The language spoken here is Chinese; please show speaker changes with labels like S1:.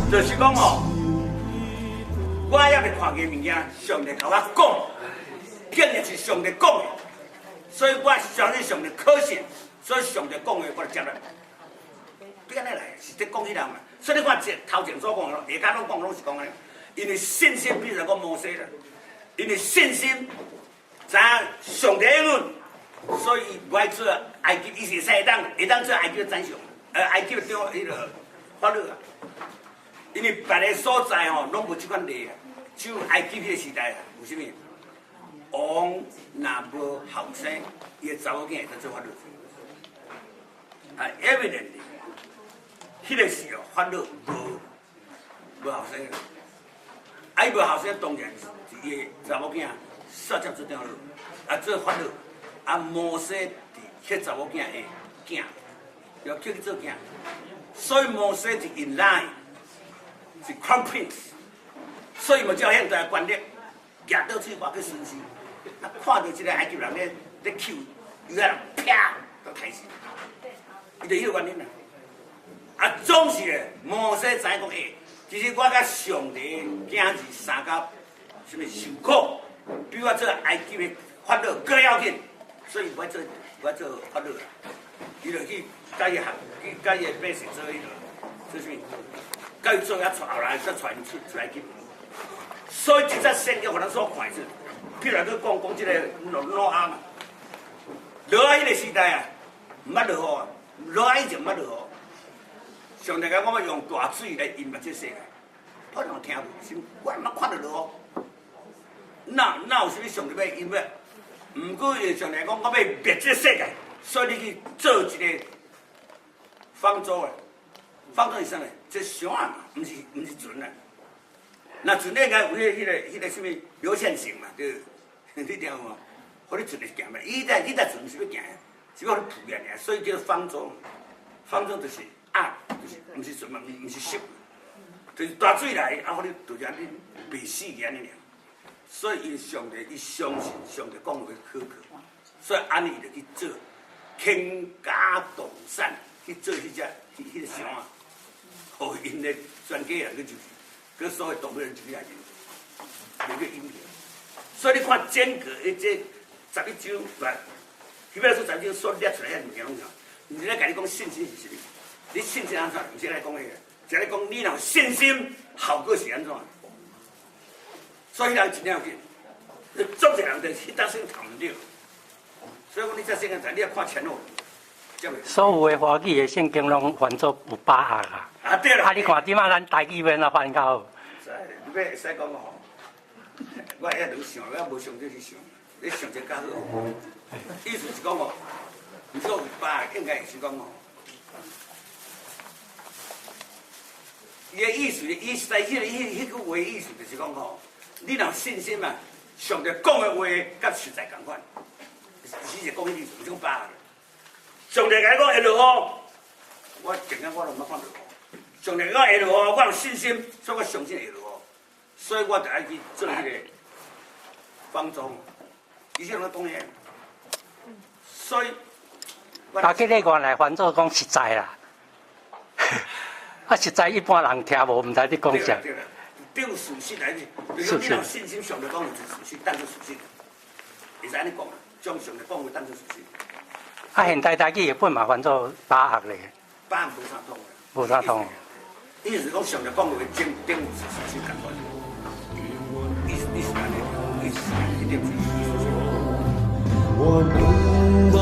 S1: 就是讲吼，我也未看见物件，上帝甲我讲，竟然是上帝讲的，所以我相信上帝可信，所以上帝讲的我就接了。对安尼来，是伫讲迄人嘛。所以你看头前所讲的，下家拢讲拢是讲安尼，因为信心比如讲摩西啦，因为信心知影上帝应允，所以不爱做埃及，伊是会当做埃及的宰相，埃及的中迄个法律啊。因为别个所在吼，拢无即款例啊，只有埃及迄个时代啊，有啥物？王若无后生，伊个查某囝会当做法律。啊 ，evidently， 迄个时候法律无后生，啊，伊无后生当然是伊个查某囝煞接做条路，啊做法律，啊摩西伫迄查某囝的囝，要叫去做囝，所以摩西是 in line。是 crown prince， 所以嘛，照现在的权力夹倒去外去巡视，啊，看到一个埃及人咧扣，有个人啪就开始，伊就迄个原因啦。啊，总是咧，摩西知影讲，其实我甲上帝囝儿三甲什么受苦，比我做埃及的法律更要紧，所以我做法律啦。伊就去甲伊学，去甲伊的百姓做迄个做什么？甲伊做遐带后来再带伊出来去，所以即只圣经互咱所看是，譬如去讲即个挪亚嘛，挪亚迄个时代啊，毋捌落雨啊，挪亚以前毋捌落雨，上帝讲我要用大水来淹没这世界，我人听无，是我毋捌看到落雨，哪有啥物上帝要淹没？毋过上帝讲我要灭这世界，所以你去做一个方舟啊。方舟是啥呢？这船啊，毋是船啊。那船咧，应该有迄个什么流线型嘛，对，你听有无？互你船会行嘛？伊在船是要行，是要互你浮起尔，所以叫方舟。方舟就是就是毋是船嘛，毋是ship，就是大水来，啊，互你就让你袂死安尼尔。所以伊上帝，伊相信上帝讲话可靠，所以安尼伊就去做倾家动产去做迄个船啊。互因的全家人去就是，佮所有动物人就是来因，那个影片。所以你看整个的这11章来，基本上说11章所列出来遐物件拢啥？毋是咧甲你讲信心是啥物？你信心安怎？毋是来讲迄个，是来讲你若有信心，效果是安怎？所以人真了紧，做一人就迄搭先谈唔着。所以讲你这圣经在你要看前后。
S2: 所有的华语的圣经拢翻做有把握啊！
S1: 啊对啦！
S2: 你看即马咱台语面啊翻到。
S1: 你要会使讲吼，我遐就想，我无想这去想，你想这较好。意思是讲吼，毋说有把握，应该是讲吼，伊个意思，伊在迄个话意思就是讲吼，你若有信心嘛，上帝讲的话甲实在共款，只是讲迄意思，唔是讲把握。上帝甲你讲会落雨，我竟然我都毋捌看落雨。上帝讲会落雨，我有信心，所以我相信会落雨，所以我就爱去做迄个方舟。以前我讲遐，所以。
S2: 大家咧原来翻做讲实在啦，啊实在一般人听无，毋知你讲啥。对事实来讲，就是你若信心上帝讲就是事实，当作事实，会使安尼讲，将上帝讲话当作事实。啊，现代台语也本嘛翻做把握咧。
S1: 把握无啥通。
S2: 无啥通。
S1: 意思讲上帝讲话正有事实共款。意思安尼，意思一定是意思。